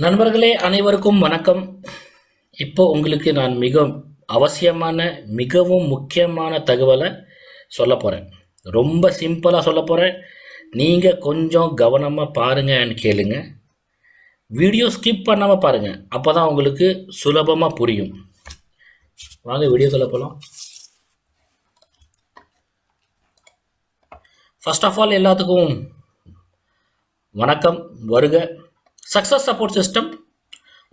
நண்பர்களே அனைவருக்கும் வணக்கம். இப்போ உங்களுக்கு நான் அவசியமான மிகவும் முக்கியமான தகவலை சொல்ல போகிறேன். ரொம்ப சிம்பிளாக சொல்ல போகிறேன். நீங்கள் கொஞ்சம் கவனமாக பாருங்கன்னு கேளுங்க. வீடியோ ஸ்கிப் பண்ணாமல் பாருங்கள். அப்போ தான் உங்களுக்கு சுலபமாக புரியும். வாங்க வீடியோ சொல்ல போகலாம். ஃபர்ஸ்ட் ஆஃப் ஆல் எல்லாத்துக்கும் வணக்கம், வருக. சக்ஸஸ் சப்போர்ட் சிஸ்டம்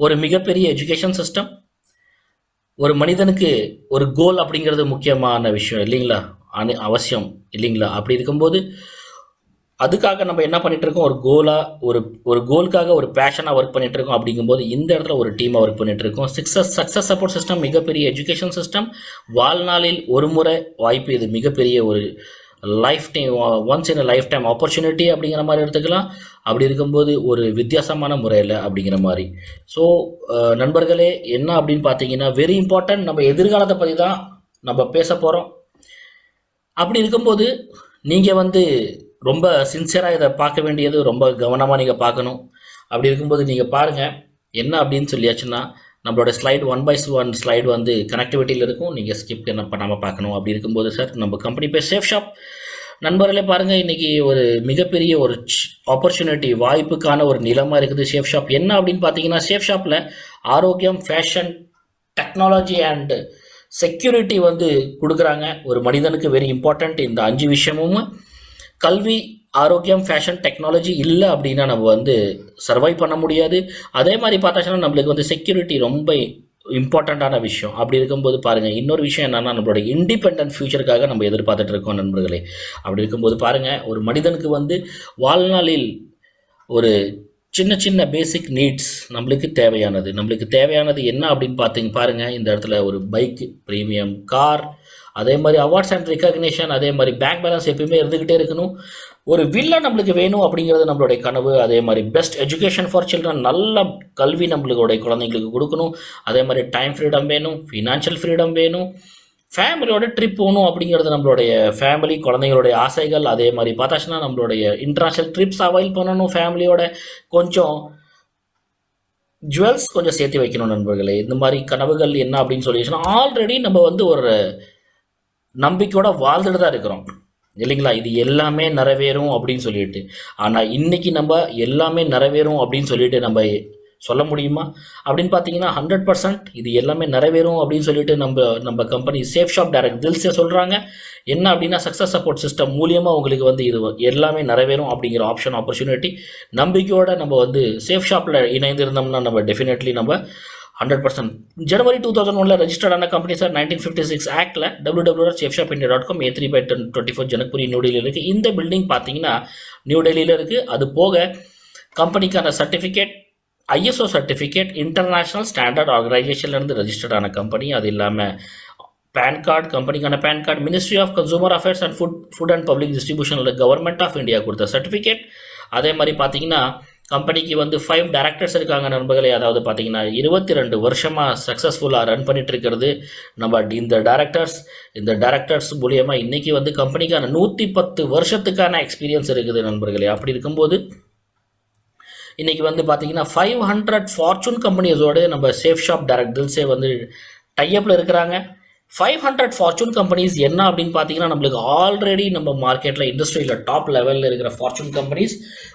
ஒரு மிகப்பெரிய எஜுகேஷன் சிஸ்டம். ஒரு மனிதனுக்கு ஒரு கோல் அப்படிங்கிறது முக்கியமான விஷயம் இல்லைங்களா, அவசியம் இல்லைங்களா. அப்படி இருக்கும்போது அதுக்காக நம்ம என்ன பண்ணிட்டு இருக்கோம், ஒரு கோலுக்காக ஒரு பேஷனாக ஒர்க் பண்ணிட்டு இருக்கோம். அப்படிங்கும்போது இந்த இடத்துல ஒரு டீமாக ஒர்க் பண்ணிட்டு இருக்கோம். சக்ஸஸ் சப்போர்ட் சிஸ்டம் மிகப்பெரிய எஜுகேஷன் சிஸ்டம். வாழ்நாளில் ஒரு முறை வாய்ப்பு. இது மிகப்பெரிய ஒரு life time, once in life time opportunity அப்படிங்கிற மாதிரி எடுத்துக்கலாம். அப்படி இருக்கும்போது ஒரு வித்தியாசமான முறையில் அப்படிங்கிற மாதிரி. ஸோ நண்பர்களே, என்ன அப்படின்னு பார்த்தீங்கன்னா, வெரி இம்பார்ட்டன்ட். நம்ம எதிர்காலத்தை பற்றி தான் நம்ம பேச போகிறோம். அப்படி இருக்கும்போது நீங்கள் ரொம்ப சின்சியராக இதை பார்க்க வேண்டியது, ரொம்ப கவனமாக நீங்கள் பார்க்கணும். அப்படி இருக்கும்போது நீங்கள் பாருங்கள் என்ன அப்படின்னு சொல்லியாச்சுன்னா, நம்மளோட ஸ்லைடு 1/1 ஸ்லைடு கனெக்டிவிட்டியில் இருக்கும். நீங்கள் ஸ்கிப் என்ன பண்ணாமல் பார்க்கணும். அப்படி இருக்கும்போது சார், நம்ம கம்பெனி பேர் சேஃப் ஷாப். நண்பர்களே பாருங்கள், இன்றைக்கி ஒரு மிகப்பெரிய ஒரு ஆப்பர்ச்சுனிட்டி, வாய்ப்புக்கான ஒரு நிலமாக இருக்குது சேஃப் ஷாப். என்ன அப்படின்னு பார்த்தீங்கன்னா, சேஃப் ஷாப்பில் ஆரோக்கியம், ஃபேஷன், டெக்னாலஜி அண்ட் செக்யூரிட்டி கொடுக்குறாங்க. ஒரு மனிதனுக்கு வெரி இம்பார்ட்டண்ட். இந்த 5 விஷயமும் கல்வி, ஆரோக்கியம், ஃபேஷன், டெக்னாலஜி இல்லை அப்படின்னா நம்ம சர்வைவ் பண்ண முடியாது. அதே மாதிரி பார்த்தாச்சுன்னா நம்மளுக்கு செக்யூரிட்டி ரொம்ப இம்பார்ட்டண்ட்டான விஷயம். அப்படி இருக்கும்போது பாருங்கள், இன்னொரு விஷயம் என்னென்னா, நம்மளோட இண்டிபெண்டன்ட் ஃபியூச்சருக்காக நம்ம எதிர்பார்த்துட்டு இருக்கோம் நண்பர்களே. அப்படி இருக்கும்போது பாருங்கள், ஒரு மனிதனுக்கு வாழ்நாளில் ஒரு சின்ன சின்ன பேசிக் நீட்ஸ் நம்மளுக்கு தேவையானது என்ன அப்படின்னு பாருங்கள். இந்த இடத்துல ஒரு பைக், ப்ரீமியம் கார், அதே மாதிரி அவார்ட்ஸ் அண்ட் ரெக்கக்னிஷன், அதே மாதிரி பேங்க் பேலன்ஸ் எப்பயுமே இருந்துக்கிட்டே இருக்கணும். ஒரு வில்லா நம்மளுக்கு வேணும் அப்படிங்கிறது நம்மளுடைய கனவு. அதே மாதிரி பெஸ்ட் எஜுகேஷன் ஃபார் சில்ட்ரன், நல்ல கல்வி நம்மளுடைய குழந்தைங்களுக்கு கொடுக்கணும். அதே மாதிரி டைம் ஃப்ரீடம் வேணும், ஃபினான்ஷியல் ஃப்ரீடம் வேணும், ஃபேமிலியோட ட்ரிப் போகணும் அப்படிங்கிறது நம்மளுடைய ஃபேமிலி, குழந்தைங்களுடைய ஆசைகள். அதே மாதிரி பார்த்தாச்சுன்னா நம்மளுடைய இன்டர்நேஷ்னல் ட்ரிப்ஸ் அவைல் பண்ணணும் ஃபேமிலியோட. கொஞ்சம் ஜுவல்ஸ் கொஞ்சம் சேர்த்து வைக்கணும் நண்பர்களே. இந்த மாதிரி கனவுகள் என்ன அப்படின்னு சொல்லிச்சுன்னா, ஆல்ரெடி நம்ம ஒரு நம்பிக்கையோட வாழ்ந்துட்டு தான் இருக்கிறோம் இல்லைங்களா. இது எல்லாமே நிறைவேறும் அப்படின்னு சொல்லிட்டு, ஆனால் இன்னைக்கு நம்ம எல்லாமே நிறைவேறும் அப்படின்னு சொல்லிட்டு நம்ம சொல்ல முடியுமா அப்படின்னு பார்த்தீங்கன்னா, 100% இது எல்லாமே நிறைவேறும் அப்படின்னு சொல்லிட்டு நம்ம கம்பெனி சேஃப் ஷாப் டைரக்ட் தில்ஸே சொல்கிறாங்க. என்ன அப்படின்னா, சக்ஸஸ் சப்போர்ட் சிஸ்டம் மூலியமாக உங்களுக்கு இது எல்லாமே நிறைவேறும் அப்படிங்கிற ஆப்பர்ச்சுனிட்டி நம்பிக்கையோட நம்ம சேஃப் ஷாப்பில் இணைந்திருந்தோம்னா நம்ம டெஃபினெட்லி நம்ம 100%. ஜனவரி 2001 ரெஜிஸ்டர்டான கம்பெனி சார். 1956 ஆக்டில் www.safeshopindia.com, A3/24 ஜனக்புரி, நியூ டெல்லியில் இருக்குது. இந்த பில்டிங் பார்த்தீங்கன்னா நியூ டெல்லியில் இருக்குது. அது போக கம்பெனிக்கான certificate, ISO certificate, international standard ஆர்கனைசேஷன்லேருந்து ரெஜிஸ்டர்டான கம்பெனி. அது இல்லாமல் பேன் கார்டு, கம்பெனிக்கான PAN card, ministry of consumer affairs and food and public டிஸ்ட்ரிபியூஷனில் கவர்மெண்ட் ஆஃப் இந்தியா கொடுத்த சர்டிஃபிகேட். அதே மாதிரி பார்த்தீங்கன்னா கம்பெனிக்கு 5 டைரக்டர்ஸ் இருக்காங்க நண்பர்களே. அதாவது பார்த்தீங்கன்னா 22 வருஷமாக சக்ஸஸ்ஃபுல்லாக ரன் பண்ணிட்டு இருக்கிறது நம்ம இந்த டைரக்டர்ஸ் மூலியமாக இன்றைக்கி கம்பெனிக்கான 110 வருஷத்துக்கான எக்ஸ்பீரியன்ஸ் இருக்குது நண்பர்களே. அப்படி இருக்கும்போது இன்றைக்கி பார்த்தீங்கன்னா 500 ஃபார்ச்சூன் கம்பெனிஸோடு நம்ம சேஃப் ஷாப் டைரக்ட் தில்ஸே டைஅப்பில் இருக்கிறாங்க. 500 ஃபார்ச்சூன் கம்பெனிஸ் என்ன அப்படின்னு பார்த்தீங்கன்னா, நம்மளுக்கு ஆல்ரெடி நம்ம மார்க்கெட்டில் இண்டஸ்ட்ரியில் டாப் லெவலில் இருக்கிற ஃபார்ச்சூன் கம்பெனிஸ்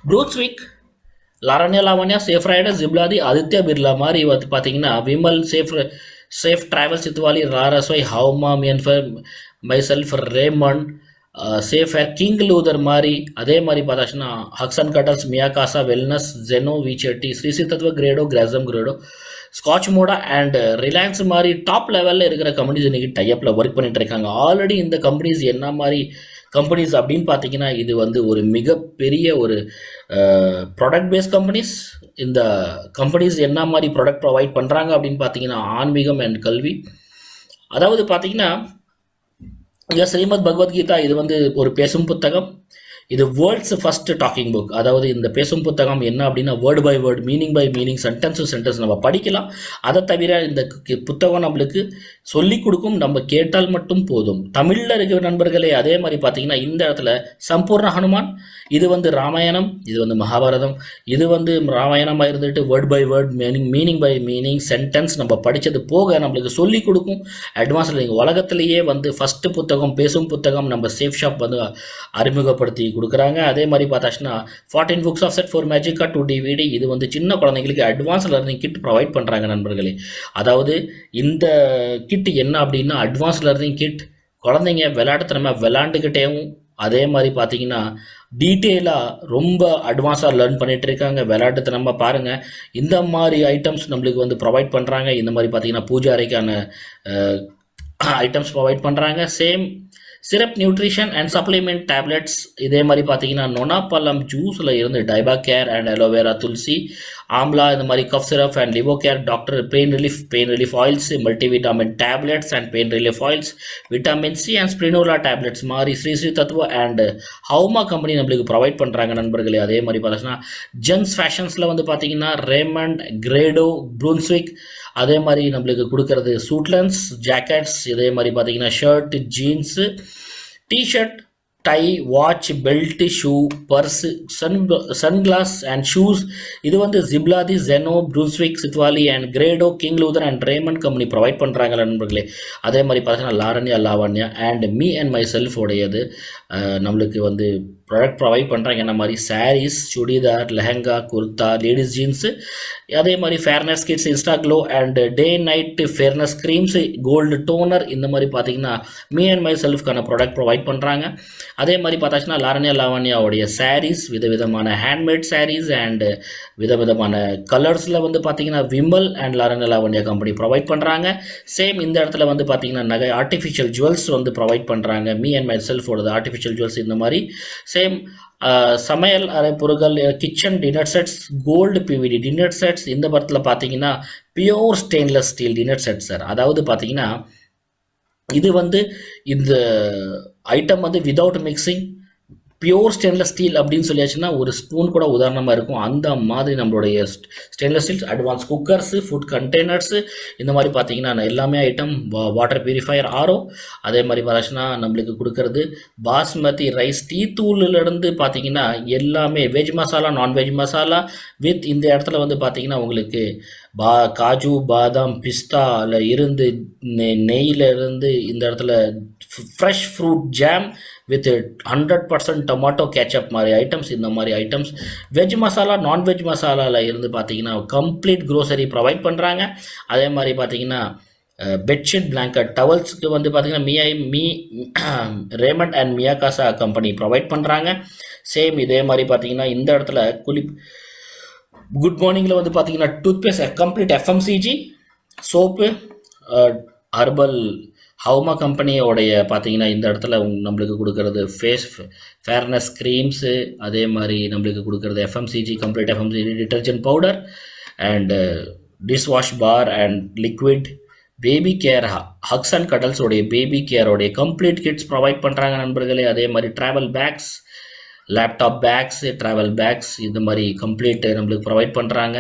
ப்ரூன்ஸ்விக், லாரண்யா லாவண்யா, சேஃப் ரைடர், ஜிப்லாதி, ஆதித்யா பிர்லா மாதிரி பார்த்தீங்கன்னா விமல், சேஃப் டிராவல்ஸ், சித்வாலி, ராரஸ்வை, ஹவுமா, மியன்ஃபர், myself, Raymond, safe air, king Luther மாதிரி. அதே மாதிரி பார்த்தாச்சுன்னா ஹக்ஸன் கட்டல்ஸ், மியாகாசா, வெல்னஸ், ஜெனோ, விசெட்டி, ஸ்ரீசி தத்வ, கிரேடோ, கிராசம் கிரேடோ, ஸ்காட்ச் மோடா அண்ட் ரிலையன்ஸ் மாதிரி டாப் லெவலில் இருக்கிற கம்பெனிஸ் இன்றைக்கி டைஅப்பில் ஒர்க் பண்ணிட்டு இருக்காங்க. ஆல்ரெடி இந்த கம்பெனிஸ் என்ன மாதிரி கம்பெனிஸ் அப்படின்னு பார்த்தீங்கன்னா, இது ஒரு மிகப்பெரிய ஒரு ப்ராடக்ட் பேஸ்ட் கம்பெனிஸ். இந்த கம்பெனிஸ் என்ன மாதிரி ப்ராடக்ட் ப்ரொவைட் பண்ணுறாங்க அப்படின்னு பார்த்தீங்கன்னா, ஆன்மீகம் அண்ட் கல்வி. அதாவது பார்த்தீங்கன்னா, இங்கே ஸ்ரீமத் பகவத்கீதா இது ஒரு பேசும் புத்தகம். இது வேர்ட்ஸ் ஃபர்ஸ்ட் டாக்கிங் புக். அதாவது இந்த பேசும் புத்தகம் என்ன அப்படின்னா word by word, meaning by meaning, sentence to sentence நம்ம படிக்கலாம். அதை தவிர இந்த புத்தகம் நம்மளுக்கு சொல்லிக் கொடுக்கும், நம்ம கேட்டால் மட்டும் போதும். தமிழில் இருக்கிற நண்பர்களே அதே மாதிரி பார்த்தீங்கன்னா இந்த இடத்துல சம்பூர்ண ஹனுமான், இது வந்து ராமாயணம், இது வந்து மகாபாரதம். இது வந்து ராமாயணமாக இருந்துட்டு word by word, meaning by meaning, sentence நம்ம படித்தது போக நம்மளுக்கு சொல்லிக் கொடுக்கும். அட்வான்ஸில் நீங்கள் உலகத்திலேயே வந்து ஃபஸ்ட்டு புத்தகம் பேசும் புத்தகம் நம்ம சேஃப் ஷாப் வந்து அறிமுகப்படுத்தி கொடுக்குறாங்க. அதே மாதிரி பார்த்தாச்சுன்னா 14 புக்ஸ் ஆஃப் செட் ஃபார் மேஜிக்கா 2 DVD, இது வந்து சின்ன குழந்தைங்களுக்கு அட்வான்ஸ் லர்னிங் கிட் ப்ரொவைட் பண்ணுறாங்க நண்பர்களே. அதாவது இந்த கிட் என்ன அப்படின்னா அட்வான்ஸ் லர்னிங் கிட், குழந்தைங்க விளையாட்டுத்தனமாக விளையாண்டுக்கிட்டேவும் அதே மாதிரி பார்த்தீங்கன்னா டீட்டெயிலாக ரொம்ப அட்வான்ஸாக லேர்ன் பண்ணிகிட்டு இருக்காங்க. விளையாட்டுத்தனமாக பாருங்கள், இந்த மாதிரி ஐட்டம்ஸ் நம்மளுக்கு வந்து ப்ரொவைட் பண்ணுறாங்க. இந்த மாதிரி பார்த்தீங்கன்னா பூஜை அறைக்கான ஐட்டம்ஸ் ப்ரொவைட் பண்ணுறாங்க. Same syrup, nutrition and supplement tablets. இதே மாதிரி பார்த்தீங்கன்னா நொனாப்பழம் ஜூஸில் இருந்து டைபா care and aloe vera, tulsi, amla, இந்த மாதிரி கஃப் சிரப் அண்ட் லிவோ care, doctor pain relief oils, multivitamin tablets and pain relief oils, vitamin C and ஸ்பிரினோலா டேப்லெட்ஸ் மாதிரி ஸ்ரீ தத்துவ அண்ட் ஹவுமா கம்பெனி நம்மளுக்கு ப்ரொவைட் பண்ணுறாங்க நண்பர்களே. அதே மாதிரி பார்த்தீங்கன்னா ஜென்ஸ் ஃபேஷன்ஸில் வந்து பார்த்தீங்கன்னா ரேமண்ட், கிரேடோ, ப்ரூன்ஸ்விக், அதே மாதிரி நம்மளுக்கு கொடுக்கறது சூட்லன்ஸ், ஜாக்கெட்ஸ், இதே மாதிரி பார்த்தீங்கன்னா shirt, jeans, t-shirt, tie, watch, belt, shoe, purse, sunglass and shoes. இது வந்து ஜிப்லாதி, ஜெனோ, ப்ரூன்ஸ்விக், சித்வாலி அண்ட் கிரேடோ, king Luther and Raymond company provide பண்ணுறாங்க நண்பர்களே. அதே மாதிரி பார்த்தீங்கன்னா Lavanya and me and myself உடையது நம்மளுக்கு வந்து ப்ராடக்ட் ப்ரொவைட் பண்ணுறாங்க. என்ன மாதிரி சாரீஸ், சுடிதார், லெஹங்கா, குர்தா, லேடிஸ் ஜீன்ஸு, அதே மாதிரி fairness kits, insta glow and day night fairness creams, gold toner, இந்த மாதிரி பார்த்தீங்கன்னா மீ அண்ட் மை செல்ஃப்கான ப்ராடக்ட் ப்ரொவைட் பண்ணுறாங்க. அதே மாதிரி பார்த்தாச்சுன்னா லாவண்யாவுடைய சாரீஸ், விதவிதமான ஹேண்ட்மேட் சாரீஸ் அண்டு விதவிதமான கலர்ஸில் வந்து பார்த்தீங்கன்னா Vimal and Lavanya company provide பண்ணுறாங்க. சேம் இந்த இடத்துல வந்து பார்த்தீங்கன்னா நகை, ஆர்டிஃபிஷியல் ஜுவல்ஸ் வந்து ப்ரொவைட் பண்ணுறாங்க. மீ அண்ட் மை செல்ஃபோட ஆர்டிஃபிஷியல் ஜுவல்ஸ், இந்த மாதிரி சேம் சமையல் அறை பொருட்கள், kitchen dinner sets, gold PVD dinner sets. இந்த படத்தில் பார்த்தீங்கன்னா pure stainless steel dinner set sir. அதாவது பார்த்தீங்கன்னா இது வந்து இந்த ஐட்டம் வந்து without mixing pure stainless steel அப்படின்னு சொல்லியாச்சுன்னா ஒரு ஸ்பூன் கூட உதாரணமாக இருக்கும். அந்த மாதிரி நம்மளுடைய stainless steel advance cookers, food containers, இந்த மாதிரி பார்த்தீங்கன்னா எல்லாமே ஐட்டம், வாட்டர் பியூரிஃபையர், ஆரோ. அதே மாதிரி பார்த்தாச்சுன்னா நம்மளுக்கு கொடுக்கறது பாஸ்மதி ரைஸ், டீ தூள்லேருந்து பார்த்தீங்கன்னா எல்லாமே veg masala, non veg masala with இந்த இடத்துல வந்து பார்த்தீங்கன்னா உங்களுக்கு காஜு, பாதாம், பிஸ்தாவில் இருந்து நெய்யில் இருந்து இந்த இடத்துல fresh fruit jam with 100% tomato ketchup மாதிரி ஐட்டம்ஸ். இந்த மாதிரி ஐட்டம்ஸ் வெஜ் மசாலா, நான்வெஜ் மசாலாவில் இருந்து பார்த்தீங்கன்னா கம்ப்ளீட் க்ரோசரி ப்ரொவைட் பண்ணுறாங்க. அதே மாதிரி பார்த்தீங்கன்னா பெட்ஷீட், பிளாங்கெட், டவல்ஸுக்கு வந்து பார்த்தீங்கன்னா ரேமண்ட் அண்ட் மியாகாசா கம்பெனி ப்ரொவைட் பண்ணுறாங்க. சேம் இதே மாதிரி பார்த்தீங்கன்னா இந்த இடத்துல குட் மார்னிங்கில் வந்து பார்த்தீங்கன்னா toothpaste complete FMCG, soap, herbal ஹவுமா கம்பெனியோடைய பார்த்தீங்கன்னா இந்த இடத்துல நம்மளுக்கு கொடுக்கறது ஃபேர்னஸ் க்ரீம்ஸு, அதே மாதிரி நம்மளுக்கு கொடுக்கறது FMCG complete FMCG detergent powder and dishwash bar and liquid, baby care, hugs and கடல்ஸோடைய பேபி கேரோடைய கம்ப்ளீட் கிட்ஸ் ப்ரொவைட் பண்ணுறாங்க நண்பர்களே. அதே மாதிரி travel bags, laptop bags, travel bags, இந்த மாதிரி கம்ப்ளீட் நம்மளுக்கு ப்ரொவைட் பண்ணுறாங்க.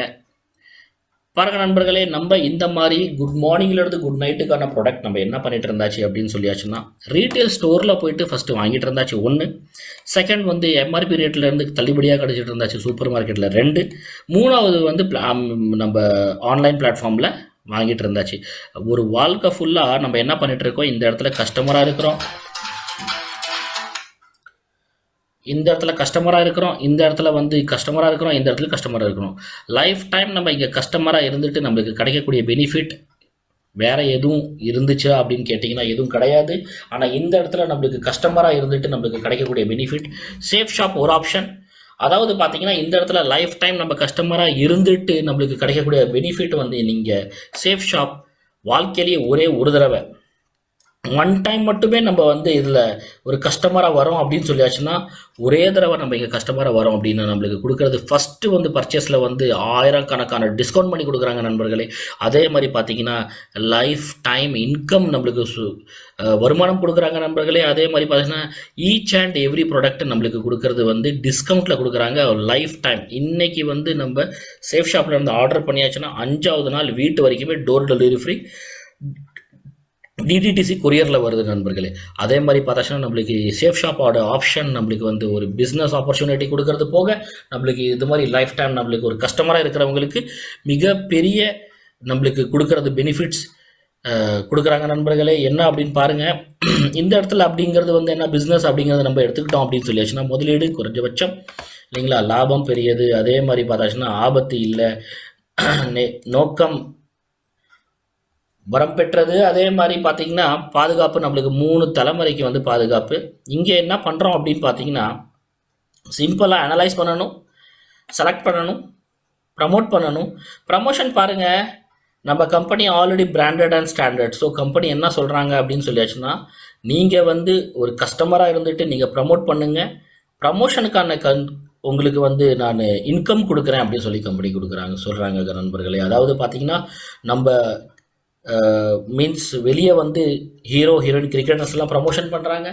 பாருங்க நண்பர்களே, நம்ம இந்த மாதிரி குட் மார்னிங்லேருந்து குட் நைட்டுக்கான ப்ராடக்ட் நம்ம என்ன பண்ணிட்டு இருந்தாச்சு அப்படின்னு சொல்லியாச்சுன்னா ரீட்டைல் ஸ்டோரில் போயிட்டு ஃபஸ்ட்டு வாங்கிட்டு இருந்தாச்சு 1, செகண்ட் வந்து எம்ஆர்பி ரேட்லேருந்து தள்ளுபடியாக கிடச்சிட்டு இருந்தாச்சு சூப்பர் மார்க்கெட்டில் 2, 3வது வந்து நம்ம ஆன்லைன் பிளாட்ஃபார்மில் வாங்கிட்டு இருந்தாச்சு. ஒரு வாழ்க்கை ஃபுல்லாக நம்ம என்ன பண்ணிட்டு இருக்கோம், இந்த இடத்துல கஸ்டமராக இருக்கிறோம், இந்த இடத்துல கஸ்டமராக இருக்கிறோம், இந்த இடத்துல வந்து கஸ்டமராக இருக்கிறோம், இந்த இடத்துல கஸ்டமராக இருக்கிறோம். லைஃப் டைம் நம்ம இங்கே கஸ்டமராக இருந்துட்டு நம்மளுக்கு கிடைக்கக்கூடிய பெனிஃபிட் வேறு எதுவும் இருந்துச்சா அப்படின்னு கேட்டிங்கன்னா எதுவும் கிடையாது. ஆனால் இந்த இடத்துல நம்மளுக்கு கஸ்டமராக இருந்துட்டு நம்மளுக்கு கிடைக்கக்கூடிய பெனிஃபிட் சேஃப் ஷாப் ஒரு ஆப்ஷன். அதாவது பார்த்தீங்கன்னா இந்த இடத்துல லைஃப் டைம் நம்ம கஸ்டமராக இருந்துட்டு நம்மளுக்கு கிடைக்கக்கூடிய பெனிஃபிட் வந்து நீங்கள் சேஃப் ஷாப் வாழ்க்கையிலேயே ஒரே ஒரு தடவை ஒன் டைம் மட்டுமே நம்ம வந்து இதில் ஒரு கஸ்டமராக வரோம் அப்படின்னு சொல்லியாச்சுன்னா, ஒரே தடவை நம்ம இங்கே கஸ்டமராக வரோம் அப்படின்னா நம்மளுக்கு கொடுக்குறது ஃபஸ்ட்டு வந்து பர்ச்சேஸில் வந்து ஆயிரக்கணக்கான டிஸ்கவுண்ட் பண்ணி கொடுக்குறாங்க நண்பர்களே. அதே மாதிரி பார்த்தீங்கன்னா லைஃப் டைம் இன்கம் நம்மளுக்கு வருமானம் கொடுக்குறாங்க நண்பர்களே. அதே மாதிரி பார்த்தீங்கன்னா ஈச் அண்ட் எவ்ரி ப்ராடக்ட் நம்மளுக்கு கொடுக்குறது வந்து டிஸ்கவுண்ட்டில் கொடுக்குறாங்க லைஃப் டைம். இன்றைக்கி வந்து நம்ம சேஃப் ஷாப்பில் இருந்து ஆர்டர் பண்ணியாச்சுன்னா 5வது நாள் வீட்டு வரைக்குமே டோர் டெலிவரி ஃப்ரீ, டிடிடிசி கொரியரில் வருது நண்பர்களே. அதே மாதிரி பார்த்தாச்சுன்னா நம்மளுக்கு சேஃப் ஷாப்போட ஆப்ஷன் நம்மளுக்கு வந்து ஒரு பிஸ்னஸ் ஆப்பர்ச்சுனிட்டி கொடுக்கறது போக நம்மளுக்கு இது மாதிரி லைஃப் டைம் நம்மளுக்கு ஒரு கஸ்டமராக இருக்கிறவங்களுக்கு மிகப்பெரிய நம்மளுக்கு கொடுக்கறது பெனிஃபிட்ஸ் கொடுக்குறாங்க நண்பர்களே. என்ன அப்படின்னு பாருங்கள், இந்த இடத்துல அப்படிங்கிறது வந்து என்ன பிஸ்னஸ் அப்படிங்கிறத நம்ம எடுத்துக்கிட்டோம் அப்படின்னு சொல்லியாச்சுன்னா முதலீடு குறைஞ்சபட்சம் இல்லைங்களா, லாபம் பெரியது, அதே மாதிரி பார்த்தாச்சுன்னா ஆபத்து இல்லை, நோக்கம் வரம் பெற்றது, அதே மாதிரி பார்த்தீங்கன்னா பாதுகாப்பு நம்மளுக்கு 3 தலைமுறைக்கு வந்து பாதுகாப்பு. இங்கே என்ன பண்ணுறோம் அப்படின்னு பார்த்தீங்கன்னா சிம்பிளாக அனலைஸ் பண்ணணும், செலக்ட் பண்ணணும், ப்ரமோட் பண்ணணும். ப்ரமோஷன் பாருங்கள், நம்ம company already branded and standard. So company என்ன சொல்கிறாங்க அப்படின்னு சொல்லியாச்சுன்னா நீங்கள் வந்து ஒரு கஸ்டமராக இருந்துட்டு நீங்கள் ப்ரமோட் பண்ணுங்கள், ப்ரமோஷனுக்கான உங்களுக்கு வந்து நான் இன்கம் கொடுக்குறேன் அப்படின்னு சொல்லி கம்பெனி சொல்கிறாங்க நண்பர்களே. அதாவது பார்த்தீங்கன்னா நம்ம மீன்ஸ் வெளியே வந்து ஹீரோ ஹீரோயின் கிரிக்கெட்டர்ஸ்லாம் ப்ரமோஷன் பண்ணுறாங்க.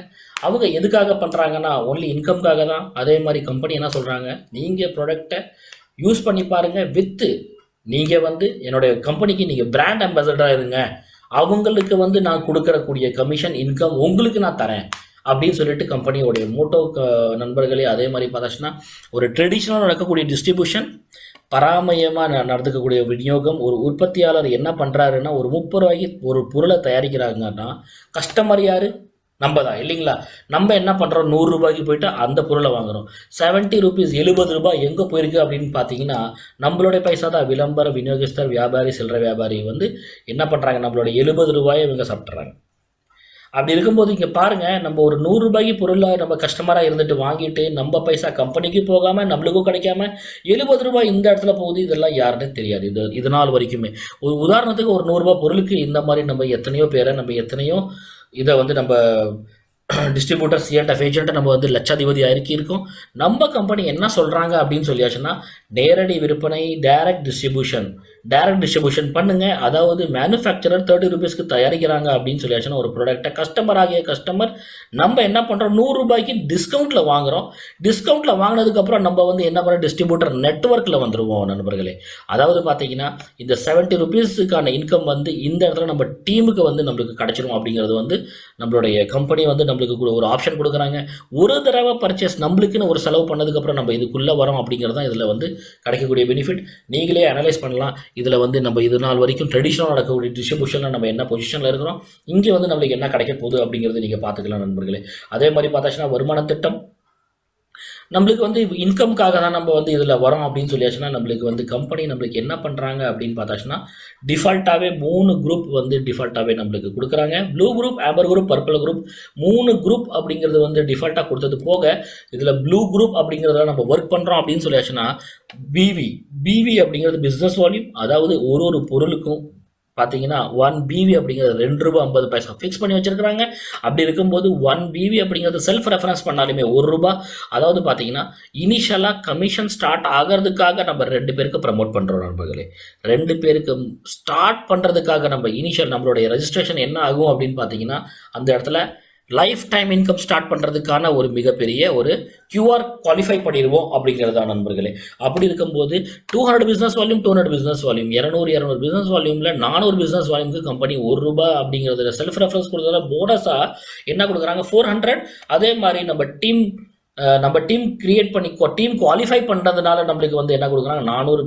அவங்க எதுக்காக பண்ணுறாங்கன்னா ஒன்லி இன்கம்காக தான். அதே மாதிரி கம்பெனி என்ன சொல்கிறாங்க, நீங்கள் ப்ராடக்டை யூஸ் பண்ணி பாருங்கள், வித்து நீங்கள் வந்து என்னுடைய கம்பெனிக்கு நீங்கள் பிராண்ட் அம்பாசடராக இருங்க, அவங்களுக்கு வந்து நான் கொடுக்கறக்கூடிய கமிஷன் இன்கம் உங்களுக்கு நான் தரேன் அப்படின்னு சொல்லிட்டு கம்பெனியோடைய மோட்டோ நண்பர்களே. அதே மாதிரி பார்த்தாச்சுன்னா ஒரு ட்ரெடிஷ்னலாக நடக்கக்கூடிய டிஸ்ட்ரிபியூஷன், பராமயமாக நடந்துக்கக்கூடிய விநியோகம். ஒரு உற்பத்தியாளர் என்ன பண்ணுறாருன்னா ஒரு 30 ரூபாய்க்கு ஒரு பொருளை தயாரிக்கிறாங்கன்னா கஸ்டமர் யார், நம்ம தான் இல்லைங்களா. நம்ம என்ன பண்ணுறோம், 100 ரூபாய்க்கு போயிட்டு அந்த பொருளை வாங்குகிறோம். 70 ரூபீஸ் 70 ரூபாய் எங்கே போயிருக்கு அப்படின்னு பார்த்தீங்கன்னா நம்மளுடைய பைசா தான். விளம்பர விநியோகஸ்தர், வியாபாரி, சில்லறை வியாபாரி வந்து என்ன பண்ணுறாங்க, நம்மளோட 70 ரூபாயை இவங்க சாப்பிட்றாங்க. அப்படி இருக்கும்போது இங்கே பாருங்கள், நம்ம ஒரு 100 ரூபாய்க்கு பொருளை நம்ம கஸ்டமராக இருந்துட்டு வாங்கிட்டு நம்ம பைசா கம்பெனிக்கு போகாமல் நம்மளுக்கும் கிடைக்காம 70 ரூபாய் இந்த இடத்துல போகுது. இதெல்லாம் யாருன்னு தெரியாது இது நாள் வரைக்குமே. ஒரு உதாரணத்துக்கு ஒரு 100 ரூபாய் பொருளுக்கு இந்த மாதிரி நம்ம எத்தனையோ பேரை எத்தனையோ இதை வந்து நம்ம டிஸ்ட்ரிபியூட்டர் சிஎன்எஃப் ஏஜென்ட்டை நம்ம வந்து லட்சாதிபதி இருக்கோம். நம்ம கம்பெனி என்ன சொல்கிறாங்க அப்படின்னு சொல்லியாச்சுன்னா நேரடி விற்பனை, டைரக்ட் டிஸ்ட்ரிபியூஷன் பண்ணுங்கள். அதாவது மேனுஃபேக்சரர் 30 ரூபீஸ்க்கு தயாரிக்கிறாங்க அப்படின்னு சொல்லியாச்சுன்னா ஒரு ப்ராடக்டை கஸ்டமர் நம்ம என்ன பண்ணுறோம், 100 ரூபாய்க்கு டிஸ்கவுண்ட்டில் வாங்குகிறோம். டிஸ்கவுண்ட்டில் வாங்கினதுக்கப்புறம் நம்ம வந்து என்ன பண்ணுறோம், டிஸ்ட்ரிபியூட்டர் நெட்ஒர்க்கில் வந்துடுவோம் நண்பர்களே. அதாவது பார்த்தீங்கன்னா இந்த 70 ரூபீஸுக்கான இன்கம் வந்து இந்த இடத்துல நம்ம டீமுக்கு வந்து நம்மளுக்கு கிடச்சிரும். அப்படிங்கிறது வந்து நம்மளுடைய கம்பெனி வந்து நம்மளுக்கு ஒரு ஆப்ஷன் கொடுக்குறாங்க. ஒரு தடவை பர்ச்சேஸ் நம்மளுக்குன்னு ஒரு செலவு பண்ணதுக்கப்புறம் நம்ம இதுக்குள்ளே வரோம் அப்படிங்கிறது தான் இதில் வந்து கிடைக்கக்கூடிய பெனிஃபிட். நீங்களே அனலைஸ் பண்ணலாம். இதில் வந்து நம்ம இது நாள் வரைக்கும் ட்ரெடிஷ்னலாக நடக்கக்கூடிய டிஸ்ட்ரிபியூஷனில் நம்ம என்ன பொசிஷனில் இருக்கிறோம், இங்கே வந்து நம்மளுக்கு என்ன கிடைக்க போகுது அப்படிங்கிறது நீங்கள் பார்த்துக்கலாம் நண்பர்களே. அதே மாதிரி பார்த்தாச்சுன்னா வருமான திட்டம் நம்மளுக்கு வந்து இன்கம்காக தான் நம்ம வந்து இதில் வரோம் அப்படின்னு சொல்லியாச்சுன்னா நம்மளுக்கு வந்து கம்பெனி நம்மளுக்கு என்ன பண்ணுறாங்க அப்படின்னு பார்த்தாச்சுன்னா டிஃபால்ட்டாகவே 3 குரூப் வந்து டிஃபால்ட்டாகவே நம்மளுக்கு கொடுக்குறாங்க. Blue group, amber group, purple group, 3 group அப்படிங்கிறது வந்து டிஃபால்ட்டாக கொடுத்தது போக இதில் ப்ளூ குரூப் அப்படிங்கிறத நம்ம ஒர்க் பண்ணுறோம் அப்படின்னு சொல்லியாச்சுன்னா பிவி அப்படிங்கிறது பிஸ்னஸ் வால்யூம். அதாவது ஒரு பொருளுக்கும் பார்த்தீங்கன்னா 1 பிவி அப்படிங்கிறது 2 ரூபாய் 50 பைசா ஃபிக்ஸ் பண்ணி வச்சுருக்கிறாங்க. அப்படி இருக்கும்போது 1 பிவி அப்படிங்கிறது செல்ஃப் ரெஃபரன்ஸ் பண்ணாலுமே 1 ரூபாய். அதாவது பார்த்தீங்கன்னா இனிஷியலாக கமிஷன் ஸ்டார்ட் ஆகிறதுக்காக நம்ம 2 பேருக்கு ப்ரமோட் பண்ணுறோம் நண்பர்களே. 2 பேருக்கு ஸ்டார்ட் பண்ணுறதுக்காக நம்ம இனிஷியல் நம்மளுடைய ரெஜிஸ்ட்ரேஷன் என்ன ஆகும் அப்படின்னு பார்த்தீங்கன்னா அந்த இடத்துல லைஃப் டைம் இன்கம் ஸ்டார்ட் பண்ணுறதுக்கான ஒரு மிகப்பெரிய ஒரு கியூஆர் குவாலிஃபை பண்ணிடுவோம் அப்படிங்கிறதா நண்பர்களே. அப்படி இருக்கும்போது 200 business volume 200 business volume 200 business வால்யூமில் 400 பிஸ்னஸ் வால்யூமுக்கு கம்பெனி 1 ரூபாய் அப்படிங்கிறதுல செல்ஃப் ரெஃபரன்ஸ் கொடுத்ததால போனஸாக என்ன கொடுக்குறாங்க 400. அதே மாதிரி நம்ம டீம் கிரியேட் பண்ணி டீம் குவாலிஃபை பண்ணுறதுனால நம்மளுக்கு வந்து என்ன கொடுக்குறாங்க 400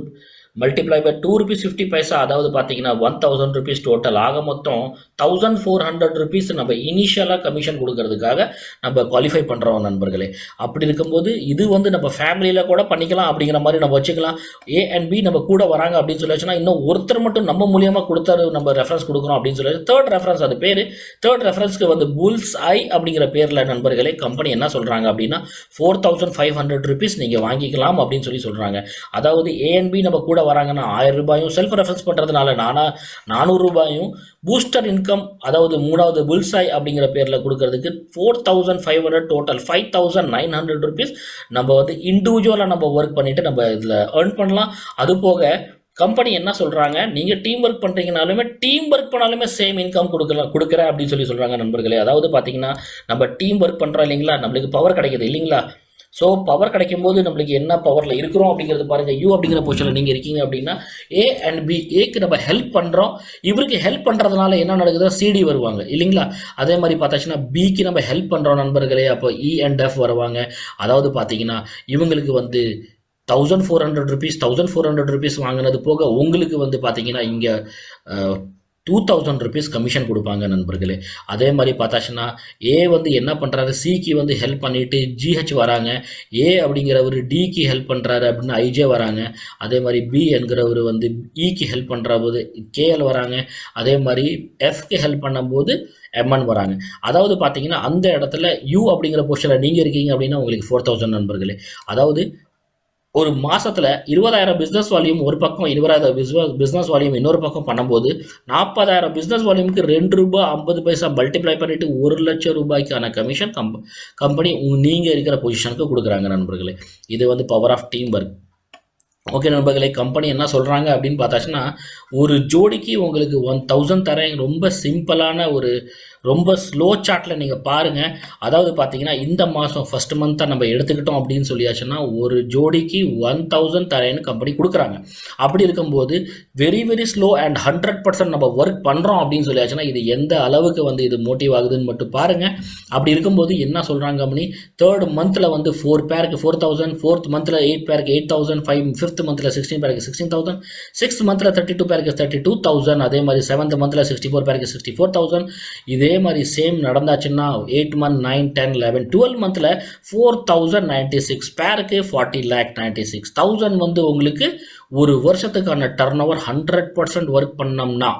மல்டிப்ளை பை 2 ரூபீஸ் 50 பைசா. அதாவது பார்த்தீங்கன்னா 1000 ரூபீஸ் டோட்டல். ஆக மொத்தம் 1400 ரூபீஸ் நம்ம இனிஷியலாக கமிஷன் கொடுக்கறதுக்காக நம்ம குவாலிஃபை பண்ணுறோம் நண்பர்களே. அப்படி இருக்கும்போது இது வந்து நம்ம ஃபேமிலியில் கூட பண்ணிக்கலாம் அப்படிங்கிற மாதிரி நம்ம வச்சுக்கலாம். ஏ அண்ட் பி நம்ம கூட வராங்க அப்படின்னு சொல்லிச்சுன்னா இன்னும் ஒருத்தர் மட்டும் நம்ம மூலியமாக கொடுத்தாரு நம்ம ரெஃபரன்ஸ் கொடுக்குறோம் அப்படின்னு சொல்லி தேர்ட் ரெஃபரன்ஸ், அது பேர் தேர்ட் ரெஃபரன்ஸ்க்கு வந்து புல்ஸ் ஐ அப்படிங்கிற பேரில் நண்பர்களே கம்பெனி என்ன சொல்கிறாங்க அப்படின்னா 4500 ரூபீஸ் நீங்கள் வாங்கிக்கலாம் அப்படின்னு சொல்கிறாங்க. அதாவது ஏ அண்ட் பி நம்ம கூட எவ்வளோ வராங்கன்னா 1000 ரூபாயும், செல்ஃப் ரெஃபரன்ஸ் பண்ணுறதுனால 400 ரூபாயும், பூஸ்டர் இன்கம் அதாவது 3வது புல்சாய் அப்படிங்கிற பேரில் கொடுக்கறதுக்கு 4500, டோட்டல் 5900 ருபீஸ் நம்ம வந்து இண்டிவிஜுவலாக நம்ம ஒர்க் பண்ணிவிட்டு நம்ம இதில் ஏர்ன் பண்ணலாம். அது போக கம்பெனி என்ன சொல்கிறாங்க, நீங்கள் டீம் ஒர்க் பண்ணுறீங்கனாலுமே டீம் ஒர்க் பண்ணாலுமே சேம் இன்கம் கொடுக்குறேன் அப்படின்னு சொல்கிறாங்க நண்பர்களே. அதாவது பார்த்தீங்கன்னா நம்ம டீம் ஒர்க் பண்ணுறோம் இல்லைங்களா, நம்மளுக்கு பவர் கிடைக்குது இல்லைங்களா. ஸோ பவர் கிடைக்கும் போது நம்மளுக்கு என்ன பவரில் இருக்கிறோம் அப்படிங்கிறது பாருங்கள். யூ அப்படிங்கிற பொசிஷனில் நீங்கள் இருக்கீங்க அப்படின்னா ஏ அண்ட் பி, ஏக்கு நம்ம ஹெல்ப் பண்ணுறோம், இவருக்கு ஹெல்ப் பண்ணுறதுனால என்ன நடக்குதோ சிடி வருவாங்க இல்லைங்களா. அதே மாதிரி பார்த்தாச்சுன்னா பிக்கு நம்ம ஹெல்ப் பண்ணுறோம் நண்பர்களே, அப்போ இ அண்ட் எஃப் வருவாங்க. அதாவது பார்த்தீங்கன்னா இவங்களுக்கு வந்து 1400 ருபீஸ் வாங்கினது போக உங்களுக்கு வந்து பார்த்தீங்கன்னா இங்கே 2000 ருபீஸ் கமிஷன் கொடுப்பாங்க நண்பர்களே. அதே மாதிரி பார்த்தாச்சுன்னா ஏ வந்து என்ன பண்ணுறாரு, சிக்கு வந்து ஹெல்ப் பண்ணிவிட்டு ஜிஹெச் வராங்க, ஏ அப்படிங்கிறவர் டிக்கு ஹெல்ப் பண்ணுறாரு அப்படின்னு ஐஜே வராங்க. அதே மாதிரி பி என்கிறவர் வந்து இக்கு ஹெல்ப் பண்ணுற போது கேஎல் வராங்க. அதே மாதிரி எஃப்க்கு ஹெல்ப் பண்ணும்போது எம்என் வராங்க. அதாவது பார்த்தீங்கன்னா அந்த இடத்துல யூ அப்படிங்கிற பொசிஷனில் நீங்கள் இருக்கீங்க அப்படின்னா உங்களுக்கு 4000 நண்பர்களே. அதாவது ஒரு மாதத்தில் 20,000 பிஸ்னஸ் வால்யூம் ஒரு பக்கம், 20,000 பிஸ்னஸ் வால்யூம் இன்னொரு பக்கம் பண்ணும்போது 40,000 பிஸ்னஸ் வால்யூமுக்கு 2 ரூபாய் 50 பைசா மல்டிப்ளை பண்ணிவிட்டு 1,00,000 ரூபாய்க்கான கமிஷன் கம்பெனி நீங்கள் இருக்கிற பொசிஷனுக்கு கொடுக்குறாங்க நண்பர்களே. இது வந்து power of teamwork. Okay நண்பர்களே, கம்பெனி என்ன சொல்கிறாங்க அப்படின்னு பார்த்தாச்சுன்னா ஒரு ஜோடிக்கு உங்களுக்கு 1000 தரேன். ரொம்ப சிம்பிளான ரொம்ப ஸ்லோ சார்ட்டில் நீங்கள் பாருங்கள். அதாவது பார்த்தீங்கன்னா இந்த மாதம் ஃபஸ்ட் மந்த்தாக நம்ம எடுத்துக்கிட்டோம் அப்படின்னு சொல்லியாச்சுன்னா ஒரு ஜோடிக்கு 1000 தரேன்னு கம்பெனி கொடுக்குறாங்க. அப்படி இருக்கும்போது வெரி வெரி ஸ்லோ அண்ட் 100% நம்ம ஒர்க் பண்ணுறோம் அப்படின்னு சொல்லியாச்சுன்னா இது எந்த அளவுக்கு வந்து இது மோட்டிவ் ஆகுதுன்னு மட்டும் பாருங்கள். அப்படி இருக்கும்போது என்ன சொல்கிறாங்க கம்பெனி, 3rd மந்தில் வந்து 4 பேருக்கு 4000, 4th மந்தில் 8 பேருக்கு 8000, 5th மந்தில் 16 பேருக்கு 16,000, 6th மந்தில் 32 பேருக்கு 32,000, அதே மாதிரி 7th மந்தில் 64 பேருக்கு 64,000. இதே மாதிரி சேம் நடந்தாச்சுன்னா 8 month 9 10 11 12 மந்த்ல 4096 பேருக்கு 40,96,000 வந்து உங்களுக்கு ஒரு வருஷத்துக்கான டர்ன் ஓவர் 100% ஒர்க் பண்ணோம்னா